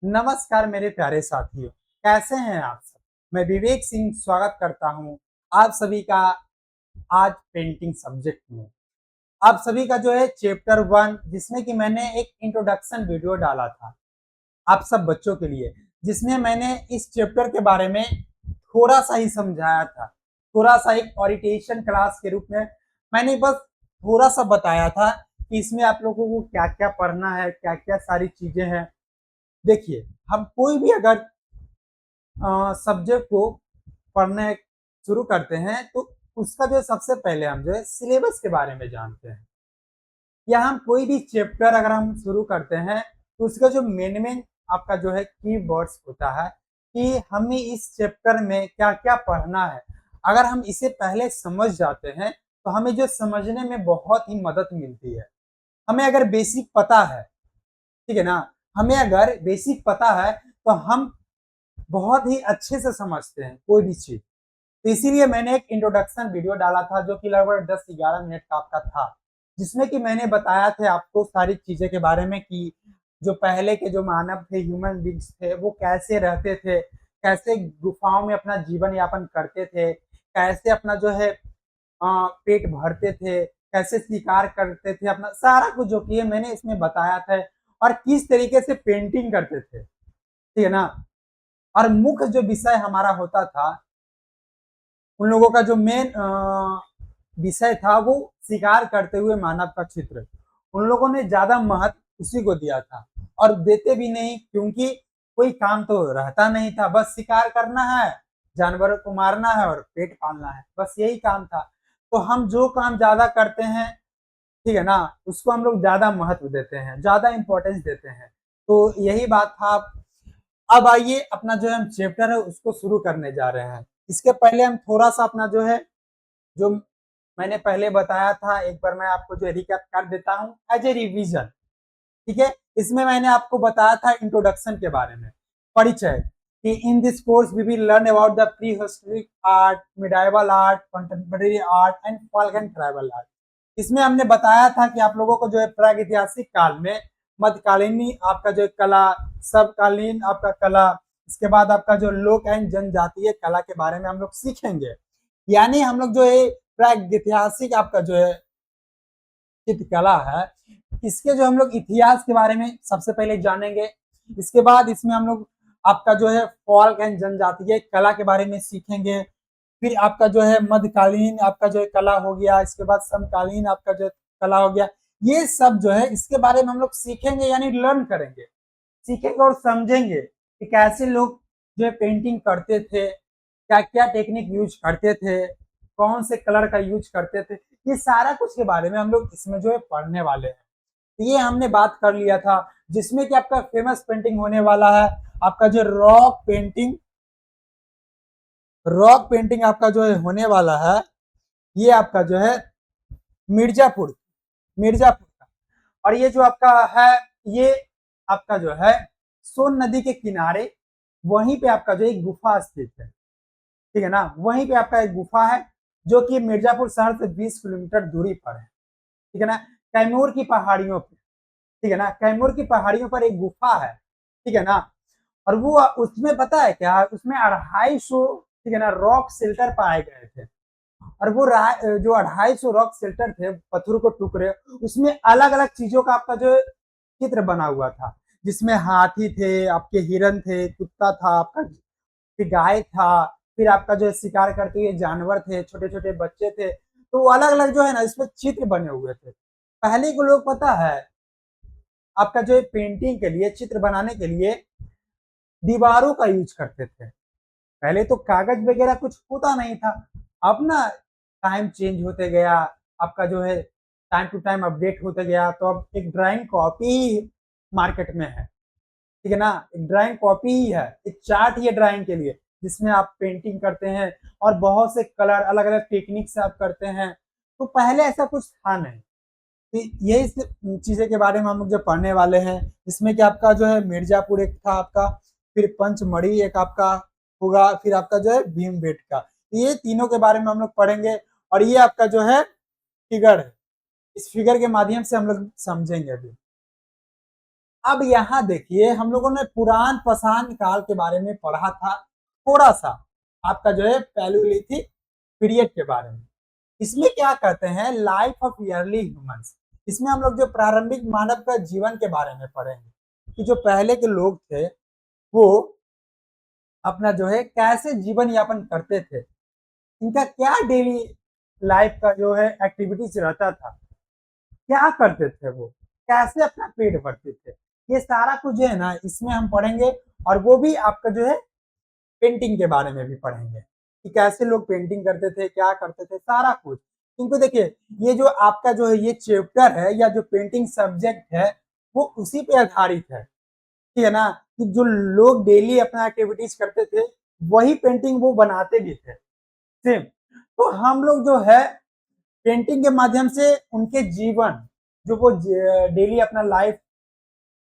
नमस्कार मेरे प्यारे साथियों, कैसे हैं आप सब? मैं विवेक सिंह स्वागत करता हूं आप सभी का आज पेंटिंग सब्जेक्ट में। आप सभी का जो है चैप्टर 1 जिसमें कि मैंने एक इंट्रोडक्शन वीडियो डाला था आप सब बच्चों के लिए, जिसमें मैंने इस चैप्टर के बारे में थोड़ा-सा ही समझाया था। थोड़ा-सा एक ओरिएंटेशन क्लास के रूप में मैंने बस थोड़ा-सा बताया था कि इसमें आप लोगों को क्या-क्या पढ़ना है, क्या-क्या सारी चीज़ें हैं। देखिए, हम कोई भी अगर सब्जेक्ट को पढ़ने शुरू करते हैं तो उसका जो सबसे पहले हम जो है सिलेबस के बारे में जानते हैं, या हम कोई भी चैप्टर अगर हम शुरू करते हैं तो उसका जो मेन आपका जो है कीवर्ड्स होता है कि हमें इस चैप्टर में क्या-क्या पढ़ना है। अगर हम इसे पहले समझ जाते हैं तो हमें जो समझने में बहुत ही मदद मिलती है। हमें अगर बेसिक पता है, ठीक है ना? हमें अगर बेसिक पता है तो हम बहुत ही अच्छे से समझते हैं कोई भी चीज़। तो इसीलिए मैंने एक इंट्रोडक्शन वीडियो डाला था जो कि लगभग 10-11 मिनट का आपका था, जिसमें कि मैंने बताया था आपको सारी चीज़ें के बारे में कि जो पहले के जो मानव थे, ह्यूमन बीइंग्स थे, वो कैसे रहते थे, कैसे गुफाओं में अपना जीवन यापन करते थे, कैसे अपना जो है पेट भरते थे, कैसे शिकार करते थे, अपना सारा कुछ जो कि है मैंने इसमें बताया था और किस तरीके से पेंटिंग करते थे, ठीक है ना? और मुख्य जो विषय हमारा होता था, उन लोगों का जो मेन विषय था वो शिकार करते हुए मानव का चित्र। उन लोगों ने ज़्यादा महत्व उसी को दिया था और देते भी नहीं, क्योंकि कोई काम तो रहता नहीं था, बस शिकार करना है, जानवरों को मारना है और पेट पालना है, बस यही काम था। तो हम जो काम ज़्यादा करते हैं, ठीक है ना, उसको हम लोग ज़्यादा महत्व देते हैं, ज़्यादा इम्पोर्टेंस देते हैं। तो यही बात था। अब आइए अपना जो है हम चैप्टर है उसको शुरू करने जा रहे हैं। इसके पहले हम थोड़ा-सा अपना जो है, जो मैंने पहले बताया था, एक बार मैं आपको जो है रिकैप कर देता हूँ एज़ ए रिवीजन, ठीक है? इसमें मैंने आपको बताया था इंट्रोडक्शन के बारे में, परिचय, कि in this course we will learn about the prehistoric art, medieval art, contemporary art and folk and tribal art. इसमें हमने बताया था कि आप लोगों को जो है प्रागैतिहासिक काल में, मध्यकालीन आपका जो कला, समकालीन आपका कला, इसके बाद आपका जो लोक एंड जनजातीय कला के बारे में हम लोग सीखेंगे। यानी हम लोग जो है प्रागैतिहासिक आपका जो है चित्रकला है, इसके जो हम लोग इतिहास के बारे में सबसे पहले जानेंगे। इसके बाद इसमें हम लोग आपका जो है folk एंड जनजातीय कला के बारे में सीखेंगे। फिर आपका जो है मध्यकालीन आपका जो है कला हो गया, इसके बाद समकालीन आपका जो कला हो गया। ये सब जो है इसके बारे में हम लोग सीखेंगे, यानी लर्न करेंगे, सीखेंगे और समझेंगे कि कैसे लोग जो है पेंटिंग करते थे, क्या-क्या टेक्निक यूज़ करते थे, कौन से कलर का यूज़ करते थे। ये सारा कुछ के बारे में हम लोग इसमें जो है पढ़ने वाले हैं। तो ये हमने बात कर लिया था, जिसमें कि आपका फेमस पेंटिंग होने वाला है आपका जो रॉक पेंटिंग आपका जो है होने वाला है, ये आपका जो है मिर्जापुर मिर्जापुर का। और ये जो आपका है, ये आपका जो है सोन नदी के किनारे, वहीं पे आपका जो एक गुफा स्थित है, ठीक है ना? वहीं पे आपका एक गुफा है जो कि मिर्जापुर शहर से 20 किलोमीटर दूरी पर है, ठीक है ना? कैमूर की पहाड़ियों पे, ठीक है ना? कैमूर की पहाड़ियों पर एक गुफा है, ठीक है ना? और वो उसमें पता है क्या, उसमें 250, ठीक है ना, रॉक शेल्टर पाए गए थे। और वो जो 250 रॉक शेल्टर थे, पत्थरों को टुकड़े, उसमें अलग अलग चीजों का आपका जो चित्र बना हुआ था, जिसमें हाथी थे, आपके हिरन थे, कुत्ता था आपका, फिर गाय था, फिर आपका जो है शिकार करते हुए जानवर थे, छोटे छोटे बच्चे थे। तो अलग अलग जो है ना इसमें चित्र बने हुए थे। पहले के लोग पता है आपका जो है पेंटिंग के लिए, चित्र बनाने के लिए दीवारों का यूज करते थे। पहले तो कागज वगैरह कुछ होता नहीं था। अब ना टाइम चेंज होते गया, आपका जो है टाइम टू टाइम अपडेट होते गया, तो अब एक ड्राइंग कॉपी ही मार्केट में है, ठीक है ना? एक ड्राइंग कॉपी ही है, एक चार्ट ही है ड्राइंग के लिए, जिसमें आप पेंटिंग करते हैं और बहुत से कलर अलग अलग टेक्निक से आप करते हैं। तो पहले ऐसा कुछ था नहीं। तो यही चीजें के बारे में हम लोग जो पढ़ने वाले हैं, इसमें कि आपका जो है मिर्जापुर एक था आपका, फिर पंचमढ़ी एक आपका होगा, फिर आपका जो है भीमबेटका। ये तीनों के बारे में हम लोग पढ़ेंगे। और ये आपका जो है फिगर है, इस फिगर के माध्यम से हम लोग समझेंगे अभी। अब यहाँ देखिए, हम लोगों ने पुरान पाषाण काल के बारे में पढ़ा था थोड़ा सा, आपका जो है पैलियोलिथिक पीरियड के बारे में। इसमें क्या कहते हैं, लाइफ ऑफ अर्ली ह्यूमंस। इसमें हम लोग जो प्रारंभिक मानव का जीवन के बारे में पढ़ेंगे कि जो पहले के लोग थे वो अपना जो है कैसे जीवन यापन करते थे, इनका क्या डेली लाइफ का जो है एक्टिविटीज रहता था, क्या करते थे वो, कैसे अपना पेट भरते थे, ये सारा कुछ जो है ना इसमें हम पढ़ेंगे। और वो भी आपका जो है पेंटिंग के बारे में भी पढ़ेंगे कि कैसे लोग पेंटिंग करते थे, क्या करते थे, सारा कुछ। क्योंकि देखिए, ये जो आपका जो है ये चैप्टर है या जो पेंटिंग सब्जेक्ट है वो उसी पे आधारित है, ठीक है ना, कि जो लोग डेली अपना एक्टिविटीज करते थे वही पेंटिंग वो बनाते भी थे सेम। तो हम लोग जो है पेंटिंग के माध्यम से उनके जीवन, जो वो डेली अपना लाइफ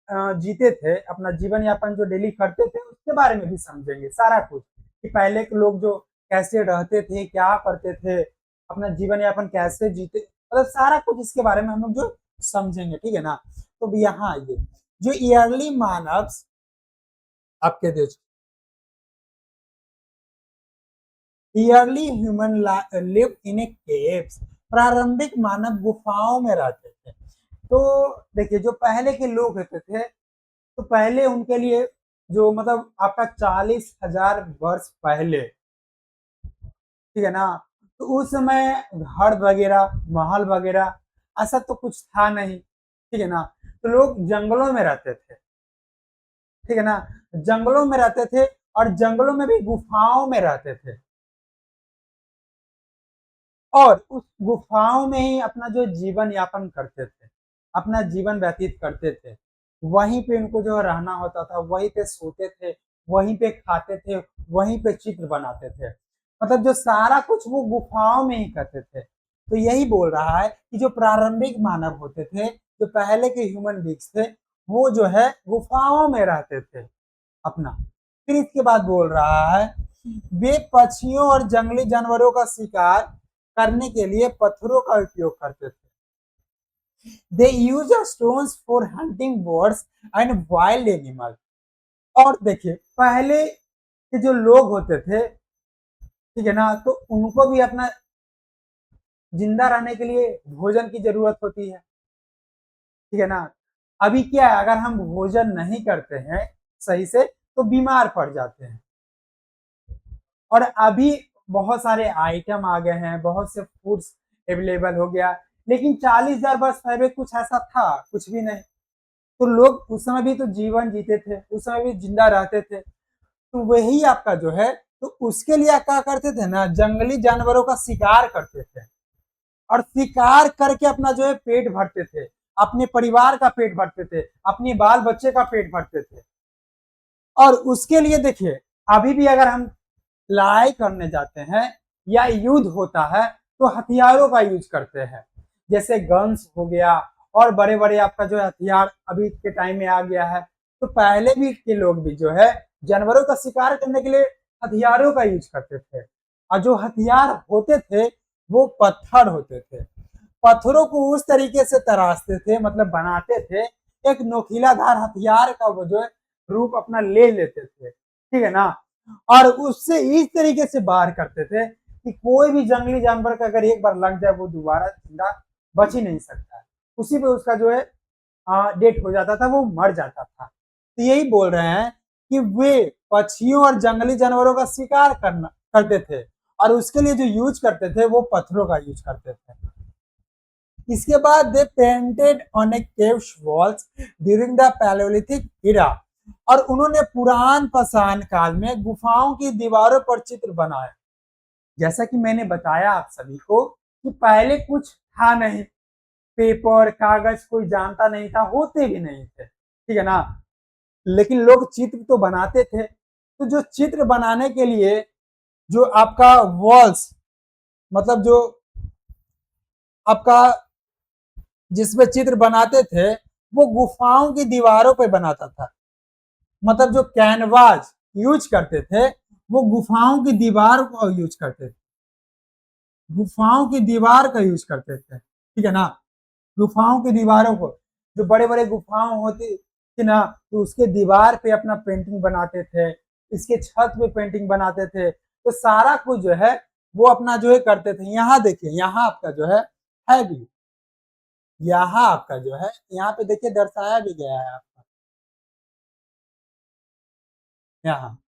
जीते थे, अपना जीवन यापन जो डेली करते थे उसके बारे में भी समझेंगे सारा कुछ, कि पहले के लोग जो कैसे रहते थे, क्या करते थे, अपना जीवन यापन कैसे जीते, मतलब सारा कुछ इसके बारे में हम लोग जो समझेंगे, ठीक है ना। तो यहाँ आइए, जो ईयरली मानव आपके देश, yearly human live in A caves, प्रारंभिक मानव गुफाओं में रहते थे। तो देखिए, जो पहले के लोग होते थे तो पहले उनके लिए जो मतलब आपका 40,000 वर्ष पहले, ठीक है ना, तो उस समय घर वगैरह, महल वगैरह ऐसा तो कुछ था नहीं, ठीक है ना। तो लोग जंगलों में रहते थे, ठीक है ना, जंगलों में रहते थे और जंगलों में भी गुफाओं में रहते थे और उस गुफाओं में ही अपना जो जीवन यापन करते थे, अपना जीवन व्यतीत करते थे। वहीं पे उनको जो रहना होता था, वहीं पे सोते थे, वहीं पे खाते थे, वहीं पे चित्र बनाते थे, मतलब जो सारा कुछ वो गुफाओं में ही करते थे। तो यही बोल रहा है कि जो प्रारंभिक मानव होते थे, जो पहले के ह्यूमन बींग्स थे, वो जो है गुफाओं में रहते थे अपना। फिर इसके बाद बोल रहा है, वे पक्षियों और जंगली जानवरों का शिकार करने के लिए पत्थरों का उपयोग करते थे। They use stones for hunting birds and wild animal. और देखिए, पहले के जो लोग होते थे, ठीक है ना, तो उनको भी अपना जिंदा रहने के लिए भोजन की जरूरत होती है, ठीक है ना। अभी क्या है, अगर हम भोजन नहीं करते हैं सही से तो बीमार पड़ जाते हैं। और अभी बहुत सारे आइटम आ गए हैं, बहुत से फूड्स अवेलेबल हो गया, लेकिन 40,000 वर्ष पहले कुछ ऐसा था कुछ भी नहीं। तो लोग उस समय भी तो जीवन जीते थे, उस समय भी जिंदा रहते थे। तो वही आपका जो है, तो उसके लिए क्या करते थे ना, जंगली जानवरों का शिकार करते थे और शिकार करके अपना जो है पेट भरते थे, अपने परिवार का पेट भरते थे, अपने बाल बच्चे का पेट भरते थे। और उसके लिए देखिए, अभी भी अगर हम लड़ाई करने जाते हैं या युद्ध होता है तो हथियारों का यूज करते हैं, जैसे गन्स हो गया और बड़े बड़े आपका जो है हथियार अभी के टाइम में आ गया है। तो पहले भी के लोग भी जो है जानवरों का शिकार करने के लिए हथियारों का यूज करते थे। और जो हथियार होते थे वो पत्थर होते थे, पत्थरों को उस तरीके से तराशते थे, मतलब बनाते थे, एक नोकीला धार हथियार का वो जो है रूप अपना ले लेते थे, ठीक है ना। और उससे इस तरीके से वार करते थे कि कोई भी जंगली जानवर का अगर एक बार लग जाए वो दोबारा जिंदा बच ही नहीं सकता है, उसी पे उसका जो है डेथ हो जाता था, वो मर जाता था। तो यही बोल रहे हैं कि वे पक्षियों और जंगली जानवरों का शिकार करना करते थे और उसके लिए जो यूज करते थे वो पत्थरों का यूज करते थे। इसके बाद they painted on a caves walls during the palaeolithic era. और उन्होंने पुरान पाषाण काल में गुफाओं की दीवारों पर चित्र बनाए। जैसा कि मैंने बताया आप सभी को कि पहले कुछ था नहीं, पेपर कागज कोई जानता नहीं था, होते भी नहीं थे, ठीक है ना, लेकिन लोग चित्र तो बनाते थे। तो जो चित्र बनाने के लिए जो आपका वॉल्स, मतलब जो आपका जिसमें चित्र बनाते थे वो गुफाओं की दीवारों पे बनाता था, मतलब जो कैनवास यूज करते थे वो गुफाओं की दीवार को यूज करते थे, गुफाओं की दीवार का यूज करते थे, ठीक है ना, गुफाओं की दीवारों को, जो बड़े बड़े गुफाओं होती कि ना, तो उसके दीवार पे अपना पेंटिंग बनाते थे, इसके छत पे पेंटिंग बनाते थे। तो सारा कुछ जो है वो अपना जो है करते थे। यहाँ देखिए, यहाँ आपका जो है भी, यहाँ आपका जो है, यहाँ पे देखिए दर्शाया भी गया है आपका, यहाँ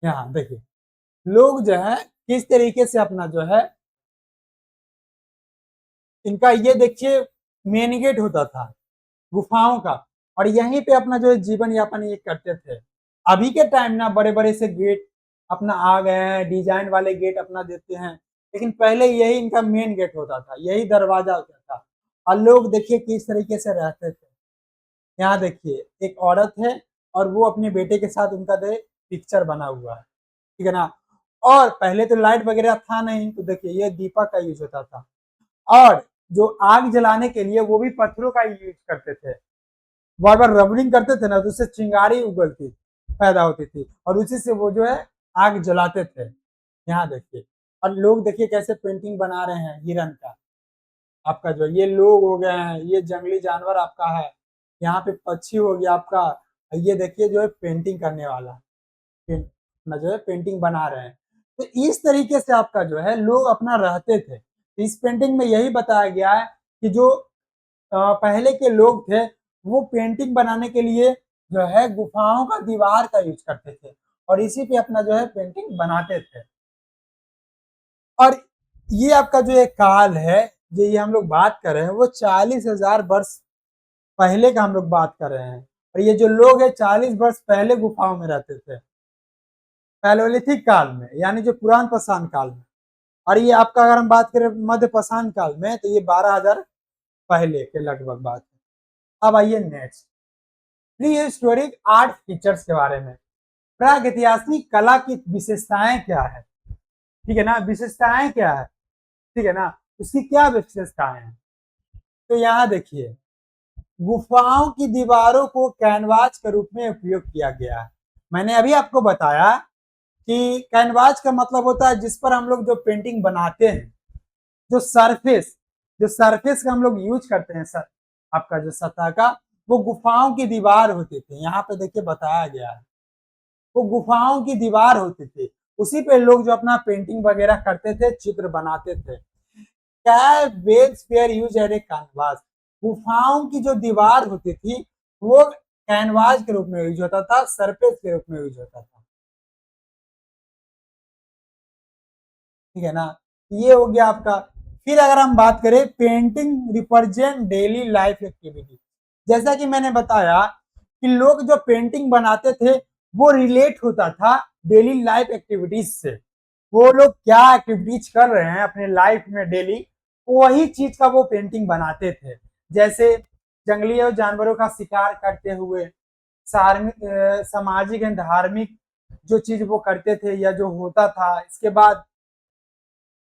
यहाँ देखिए लोग जो है किस तरीके से अपना जो है, इनका ये देखिए मेन गेट होता था गुफाओं का, और यहीं पे अपना जो है जीवन यापन ये करते थे। अभी के टाइम ना बड़े बड़े से गेट अपना आ गए हैं, डिजाइन वाले गेट अपना देते हैं, लेकिन पहले यही इनका मेन गेट होता था, यही दरवाजा होता था। और लोग देखिए किस तरीके से रहते थे। यहाँ देखिए एक औरत है और वो अपने बेटे के साथ उनका दे पिक्चर बना हुआ है, ठीक है ना। और पहले तो लाइट वगैरह था नहीं, तो देखिए ये दीपक का यूज होता था। और जो आग जलाने के लिए वो भी पत्थरों का यूज करते थे। बार बार रबड़िंग करते थे ना, तो उससे चिंगारी उगलती पैदा होती थी, और उसी से वो जो है आग जलाते थे। यहाँ देखिए, और लोग देखिए कैसे पेंटिंग बना रहे हैं हिरन का। आपका जो ये लोग हो गए हैं, ये जंगली जानवर आपका है, यहाँ पे पक्षी हो गया आपका, ये देखिए जो है पेंटिंग करने वाला अपना जो है पेंटिंग बना रहे हैं। तो इस तरीके से आपका जो है लोग अपना रहते थे। तो इस पेंटिंग में यही बताया गया है कि जो पहले के लोग थे वो पेंटिंग बनाने के लिए जो है गुफाओं का दीवार का यूज करते थे, और इसी पे अपना जो है पेंटिंग बनाते थे। और ये आपका जो एक काल है, जो ये हम लोग बात कर रहे हैं, वो 40,000 वर्ष पहले का हम लोग बात कर रहे हैं। और ये जो लोग है 40 वर्ष पहले गुफाओं में रहते थे, पैलोलिथिक काल में, यानी जो पुरान पाषाण काल में। और ये आपका अगर हम बात करें मध्य पाषाण काल में, तो ये 12,000 पहले के लगभग बात है। अब आइए next, pre historic art features के बारे में। प्रागैतिहासिक कला की विशेषताएं क्या है, ठीक है ना, विशेषताएं क्या है, ठीक है ना, उसकी क्या विशेषताएं हैं। तो यहाँ देखिए गुफाओं की दीवारों को कैनवास के रूप में उपयोग किया गया है। मैंने अभी आपको बताया कि कैनवास का मतलब होता है जिस पर हम लोग जो पेंटिंग बनाते हैं, जो सरफेस, जो सरफेस का हम लोग यूज करते हैं सर, आपका जो सतह का, वो गुफाओं की दीवार होती थी। यहाँ पे देखिए बताया गया है, वो गुफाओं की दीवार होती थी, उसी पे लोग जो अपना पेंटिंग वगैरह करते थे, चित्र बनाते थे। Caves were used as a canvas, गुफाओं की जो दीवार होती थी वो कैनवास के रूप में यूज होता था, सरफेस के रूप में यूज होता था, ठीक है ना। ये हो गया आपका। फिर अगर हम बात करें painting represent daily life activity, जैसा कि मैंने बताया कि लोग जो पेंटिंग बनाते थे वो रिलेट होता था डेली लाइफ एक्टिविटीज से। वो लोग क्या एक्टिविटीज कर रहे हैं अपने लाइफ में डेली, वही चीज का वो पेंटिंग बनाते थे। जैसे जंगली और जानवरों का शिकार करते हुए, सामाजिक एंड धार्मिक जो चीज वो करते थे या जो होता था, इसके बाद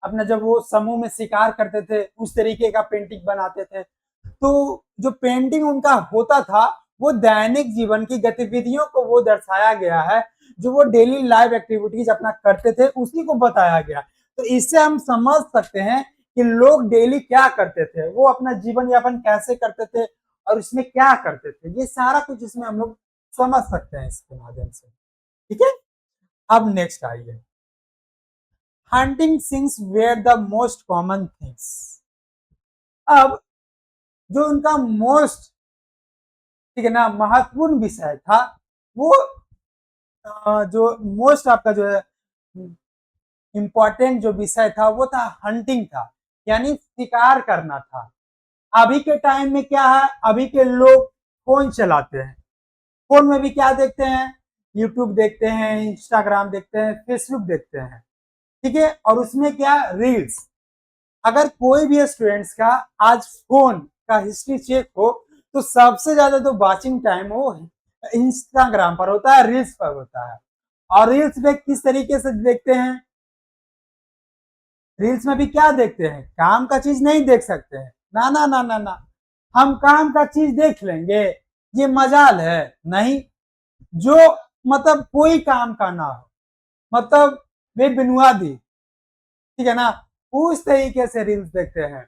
अपना जब वो समूह में शिकार करते थे उस तरीके का पेंटिंग बनाते थे। तो जो पेंटिंग उनका होता था वो दैनिक जीवन की गतिविधियों को वो दर्शाया गया है, जो वो डेली लाइफ एक्टिविटीज अपना करते थे उसी को बताया गया। तो इससे हम समझ सकते हैं कि लोग डेली क्या करते थे, वो अपना जीवन यापन कैसे करते थे और इसमें क्या करते थे, ये सारा कुछ इसमें हम लोग समझ सकते हैं इसके माध्यम से, ठीक है। अब नेक्स्ट आइए, hunting scenes were the most common things. अब जो उनका मोस्ट, ठीक है ना, महत्वपूर्ण विषय था, वो जो मोस्ट आपका जो है इंपॉर्टेंट जो विषय था वो था हंटिंग था, यानी शिकार करना था। अभी के टाइम में क्या है, अभी के लोग फोन चलाते हैं, फोन में भी क्या देखते हैं, यूट्यूब देखते हैं, इंस्टाग्राम देखते हैं, फेसबुक देखते हैं, ठीक है। और उसमें क्या, रील्स। अगर कोई भी स्टूडेंट्स का आज फोन का हिस्ट्री चेक हो, तो सबसे ज्यादा जो वॉचिंग टाइम हो इंस्टाग्राम पर होता है, रील्स पर होता है। और रील्स में किस तरीके से देखते हैं, रील्स में भी क्या देखते हैं, काम का चीज नहीं देख सकते हैं, ना ना ना ना ना, हम काम का चीज देख लेंगे, ये मजाल है नहीं। जो मतलब कोई काम का ना हो, मतलब वे बुनियादी, ठीक है ना, उस तरीके से रील्स देखते हैं।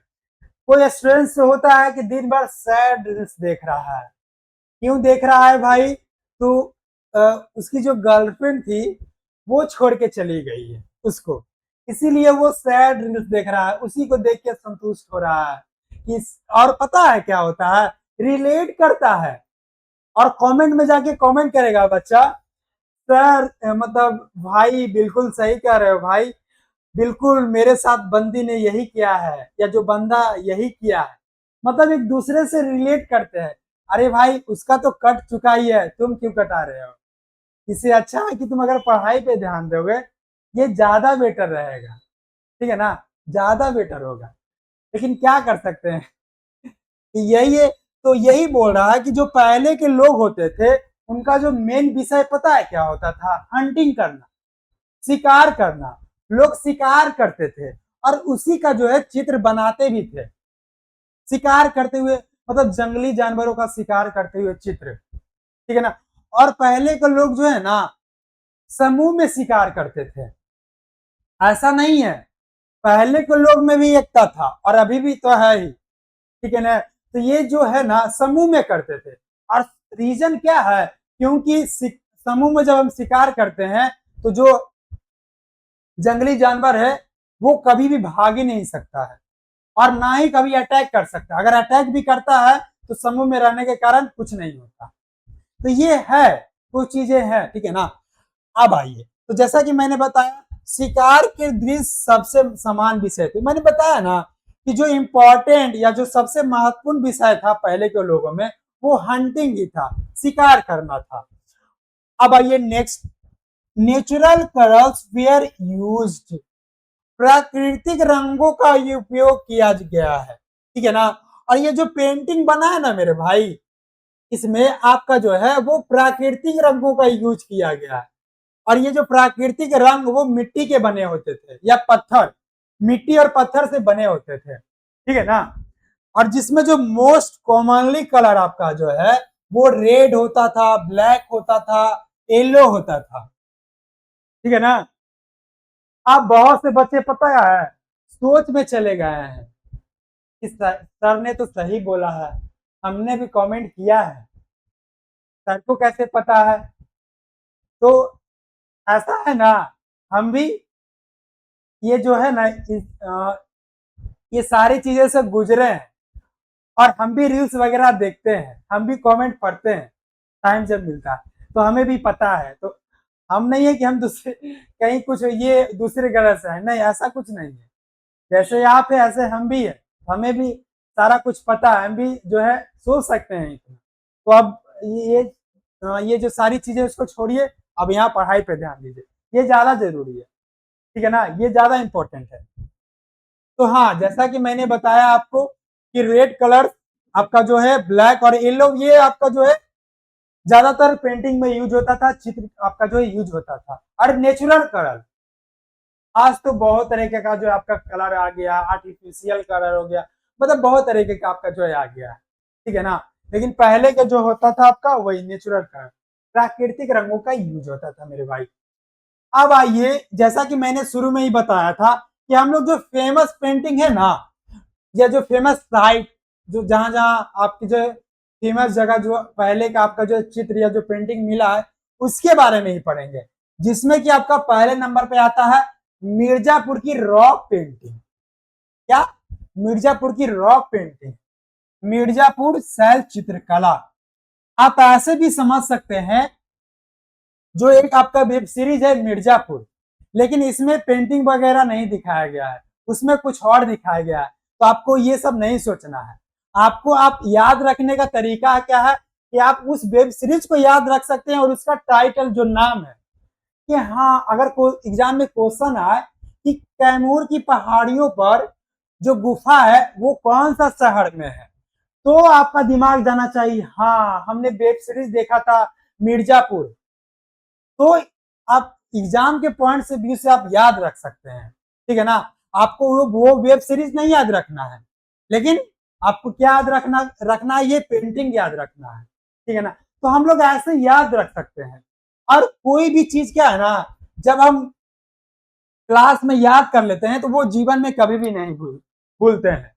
कोई स्टूडेंट्स होता है कि दिन भर सैड रील्स देख रहा है, क्यों देख रहा है भाई? तो उसकी जो गर्लफ्रेंड थी वो छोड़ के चली गई है उसको, इसीलिए वो सैड रील्स देख रहा है, उसी को देख के संतुष्ट हो रहा है कि। और पता है क्या होता है, रिलेट करता है और कमेंट में जाके कमेंट करेगा बच्चा, सर मतलब भाई बिल्कुल सही कह रहे हो भाई, बिल्कुल मेरे साथ बंदी ने यही किया है या जो बंदा यही किया है। मतलब एक दूसरे से रिलेट करते हैं। अरे भाई उसका तो कट चुका ही है, तुम क्यों कटा रहे हो? इससे अच्छा है कि तुम अगर पढ़ाई पे ध्यान दोगे, ये ज्यादा बेटर रहेगा। ठीक है ना, ज्यादा बेटर होगा। लेकिन क्या कर सकते हैं कि यही है। तो यही बोल रहा है कि जो पहले के लोग होते थे उनका जो मेन विषय पता है क्या होता था? हंटिंग करना, शिकार करना। लोग शिकार करते थे और उसी का जो है चित्र बनाते भी थे, शिकार करते हुए, मतलब जंगली जानवरों का शिकार करते हुए चित्र। ठीक है ना। और पहले के लोग जो है ना समूह में शिकार करते थे, ऐसा नहीं है, पहले के लोग में भी एकता था और अभी भी तो है ही। ठीक है ना। तो ये जो है ना समूह में करते थे। और रीजन क्या है? क्योंकि समूह में जब हम शिकार करते हैं तो जो जंगली जानवर है वो कभी भी भाग ही नहीं सकता है और ना ही कभी अटैक कर सकता है। अगर अटैक भी करता है तो समूह में रहने के कारण कुछ नहीं होता। तो ये है, कुछ चीजें हैं। ठीक है ना। अब आइए, तो जैसा कि मैंने बताया शिकार के दृश्य सबसे समान विषय थे। मैंने बताया ना कि जो इंपॉर्टेंट या जो सबसे महत्वपूर्ण विषय था पहले के लोगों में वो हंटिंग ही था, शिकार करना था। अब आइए next, natural colours were used, प्राकृतिक रंगों का ये उपयोग किया गया है। ठीक है ना। और ये जो पेंटिंग बना है ना मेरे भाई, इसमें आपका जो है वो प्राकृतिक रंगों का यूज किया गया है। और ये जो प्राकृतिक रंग वो मिट्टी के बने होते थे या पत्थर, मिट्टी और पत्थर से बने होते थे। ठीक है ना। और जिसमें जो मोस्ट कॉमनली कलर आपका जो है वो रेड होता था, ब्लैक होता था, येलो होता था। ठीक है ना। अब बहुत से बच्चे पता है सोच में चले गए हैं कि सर ने तो सही बोला है, हमने भी कमेंट किया है, सर को कैसे पता है? तो ऐसा है ना, हम भी ये जो है ना ये सारी चीजें से गुजरे हैं और हम भी रील्स वगैरह देखते हैं, हम भी कमेंट पढ़ते हैं टाइम जब मिलता है, तो हमें भी पता है। तो हम नहीं है कि हम दूसरे कहीं कुछ ये दूसरे गलत से है, नहीं ऐसा कुछ नहीं है। जैसे आप है ऐसे हम भी है, हमें भी सारा कुछ पता है, हम भी जो है सोच सकते हैं इतना। तो अब ये जो सारी चीजें उसको छोड़िए, अब यहाँ पढ़ाई पे ध्यान दीजिए, ये ज्यादा जरूरी है। ठीक है ना, ये ज्यादा इंपॉर्टेंट है। तो हाँ, जैसा कि मैंने बताया आपको कि रेड कलर आपका जो है, ब्लैक और येलो, ये आपका जो है ज्यादातर पेंटिंग में यूज होता था, चित्र आपका जो है यूज होता था। और नेचुरल कलर, आज तो बहुत तरीके का जो आपका कलर आ गया, आर्टिफिशियल कलर हो गया, मतलब बहुत तरीके का आपका जो है आ गया है। ठीक है ना। लेकिन पहले का जो होता था आपका वही नेचुरल कलर, प्राकृतिक रंगों का यूज होता था मेरे भाई। अब आइए, जैसा कि मैंने शुरू में ही बताया था कि हम लोग जो फेमस पेंटिंग है ना, या जो फेमस साइट, जो जहां जहां आपकी जो फेमस जगह जो पहले का आपका जो चित्र या जो पेंटिंग मिला है उसके बारे में ही पढ़ेंगे। जिसमें कि आपका पहले नंबर पे आता है मिर्जापुर की रॉक पेंटिंग। क्या? मिर्जापुर की रॉक पेंटिंग, मिर्जापुर शैल चित्रकला। आप ऐसे भी समझ सकते हैं, जो एक आपका वेब सीरीज है मिर्जापुर, लेकिन इसमें पेंटिंग वगैरह नहीं दिखाया गया है, उसमें कुछ और दिखाया गया है। तो आपको ये सब नहीं सोचना है। आपको आप याद रखने का तरीका क्या है कि आप उस वेब सीरीज को याद रख सकते हैं और उसका टाइटल जो नाम है, कि हाँ अगर कोई एग्जाम में क्वेश्चन आए कि कैमूर की पहाड़ियों पर जो गुफा है वो कौन सा शहर में है, तो आपका दिमाग जाना चाहिए हाँ हमने वेब सीरीज देखा था मिर्जापुर। तो आप एग्जाम के पॉइंट से व्यू से आप याद रख सकते हैं। ठीक है ना। आपको वो वेब सीरीज नहीं याद रखना है, लेकिन आपको क्या याद रखना है, ये पेंटिंग याद रखना है। ठीक है ना। तो हम लोग ऐसे याद रख सकते हैं। और कोई भी चीज क्या है ना, जब हम क्लास में याद कर लेते हैं तो वो जीवन में कभी भी नहीं भूलते हैं।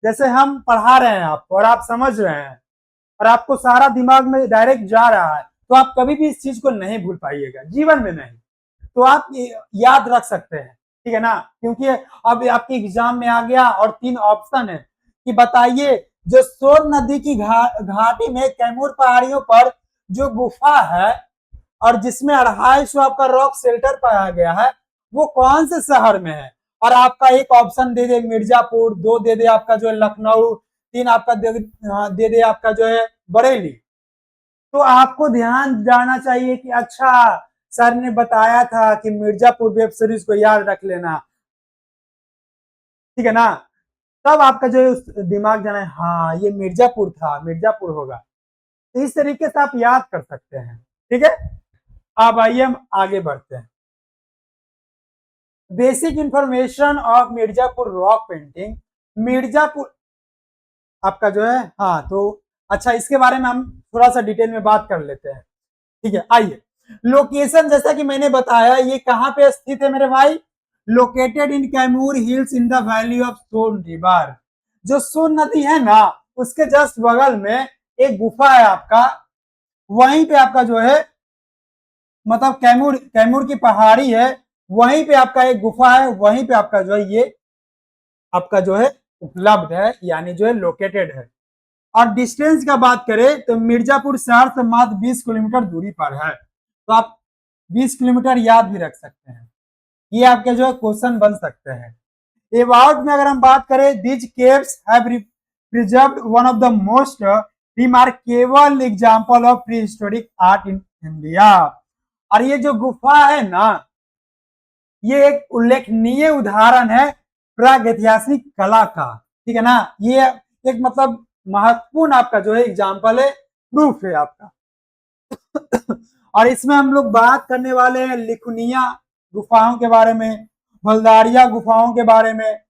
जैसे हम पढ़ा रहे हैं आपको और आप समझ रहे हैं, और आपको सारा दिमाग में डायरेक्ट जा रहा है, तो आप कभी भी इस चीज को नहीं भूल पाइएगा, जीवन में नहीं। तो आप याद रख सकते हैं, ठीक है ना, क्योंकि अब आपके एग्जाम में आ गया और 3 ऑप्शन है कि बताइए जो सोन नदी की घाटी में कैमूर पहाड़ियों पर जो गुफा है और जिसमें 250 आपका रॉक शेल्टर पाया गया है, वो कौन से शहर में है। और आपका एक ऑप्शन दे दे मिर्जापुर, 2 दे दे आपका जो है लखनऊ, 3 आपका दे दे आपका जो है बरेली। तो आपको ध्यान जाना चाहिए कि अच्छा सर ने बताया था कि मिर्जापुर वेब सीरीज को याद रख लेना, ठीक है ना, तब आपका जो है दिमाग जाना है हाँ ये मिर्जापुर था, मिर्जापुर होगा। तो इस तरीके से आप याद कर सकते हैं, ठीक है। अब आइए हम आगे बढ़ते हैं। Basic information of Mirzapur rock painting. Mirzapur आपका जो है हाँ, तो अच्छा इसके बारे में हम थोड़ा सा डिटेल में बात कर लेते हैं, ठीक है। आइए, लोकेशन जैसा कि मैंने बताया ये कहां पे स्थित है मेरे भाई, located in Kaimur hills in the valley of Son river. जो सोन नदी है ना उसके जस्ट बगल में एक गुफा है आपका, वहीं पे आपका जो है मतलब कैमूर कैमूर की पहाड़ी है, वहीं पे आपका एक गुफा है, वहीं पे आपका जो है ये आपका जो है उपलब्ध है, यानी जो है लोकेटेड है। और डिस्टेंस का बात करें तो मिर्जापुर शहर से मात्र 20 किलोमीटर दूरी पर है, तो आप 20 किलोमीटर याद भी रख सकते हैं, ये आपके जो है क्वेश्चन बन सकते हैं। अबाउट में अगर हम बात करें, these caves have preserved one of the most remarkable example of pre historic art in India. और ये जो गुफा है ना, ये एक उल्लेखनीय उदाहरण है प्रागैतिहासिक कला का, ठीक है ना, ये एक मतलब महत्वपूर्ण आपका जो है एग्जाम्पल है, प्रूफ है आपका। और इसमें हम लोग बात करने वाले हैं लिखुनिया गुफाओं के बारे में, भलदारिया गुफाओं के बारे में।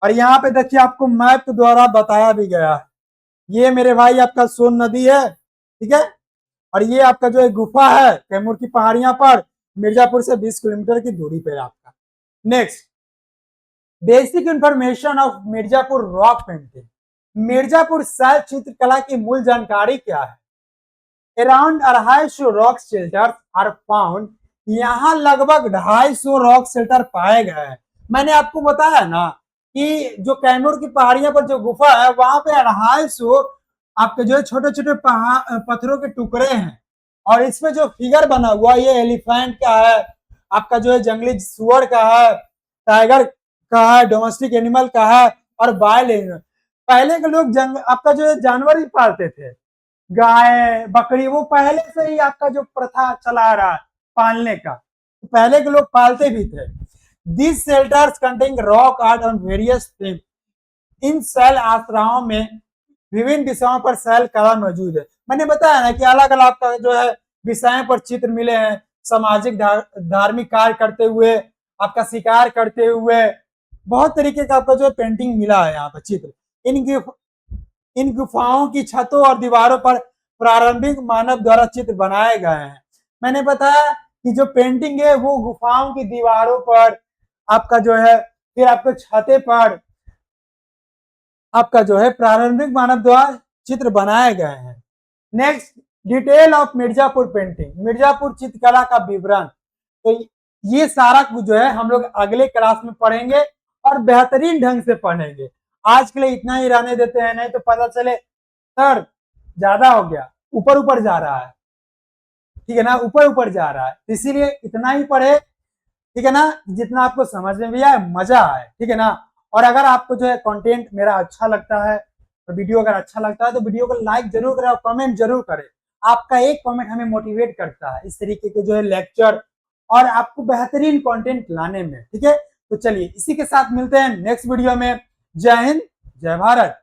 और यहाँ पे देखिए आपको मैप द्वारा बताया भी गया है, ये मेरे भाई आपका सोन नदी है, ठीक है, और ये आपका जो है गुफा है कैमूर की पहाड़ियां पर, मिर्जापुर से 20 किलोमीटर की दूरी पे आपका। Next, basic information of Mirzapur rock painting. Mirzapur शैल चित्रकला की मूल जानकारी क्या है। Around 250 rock shelter are found, यहाँ लगभग 250 रॉक शेल्टर पाए गए हैं। मैंने आपको बताया ना कि जो कैमूर की पहाड़ियों पर जो गुफा है वहां पे 250 आपके जो है छोटे छोटे पत्थरों के टुकड़े हैं, और इसमें जो फिगर बना हुआ ये एलिफेंट का है, आपका जो है जंगली सुअर का है, टाइगर का है, डोमेस्टिक एनिमल का है, और वाइल्ड एनिमल। पहले के लोग आपका जो है जानवर ही पालते थे, गाय बकरी, वो पहले से ही आपका जो प्रथा चला रहा है पालने का, तो पहले के लोग पालते भी थे। This shelters contain rock art on various theme. इन शैल आश्रमों में विभिन्न विषयों पर शैल कला मौजूद है। मैंने बताया ना कि अलग अलग आपका जो है विषयों पर चित्र मिले हैं, सामाजिक धार्मिक कार्य करते हुए, आपका शिकार करते हुए, बहुत तरीके का आपका जो है पेंटिंग मिला है यहाँ पर चित्र। इन गुफाओं की छतों और दीवारों पर प्रारंभिक मानव द्वारा चित्र बनाए गए हैं। मैंने बताया कि जो पेंटिंग है वो गुफाओं की दीवारों पर आपका जो है, फिर आपके छते पर आपका जो है प्रारंभिक मानव द्वारा चित्र बनाए गए हैं। Next, detail of Mirzapur painting, Mirzapur चित्रकला का विवरण। तो ये सारा कुछ जो है हम लोग अगले क्लास में पढ़ेंगे और बेहतरीन ढंग से पढ़ेंगे। आज के लिए इतना ही रहने देते हैं, नहीं तो पता चले सर ज्यादा हो गया, ऊपर ऊपर जा रहा है, ठीक है ना, ऊपर ऊपर जा रहा है, इसीलिए इतना ही पढ़े, ठीक है ना, जितना आपको समझ में भी आए, मजा आए, ठीक है ना। और अगर आपको जो है कंटेंट मेरा अच्छा लगता है, तो वीडियो अगर अच्छा लगता है तो वीडियो को लाइक जरूर करें और कमेंट जरूर करें। आपका एक कमेंट हमें मोटिवेट करता है इस तरीके के जो है लेक्चर और आपको बेहतरीन कंटेंट लाने में, ठीक है। तो चलिए इसी के साथ मिलते हैं नेक्स्ट वीडियो में। जय हिंद, जय भारत।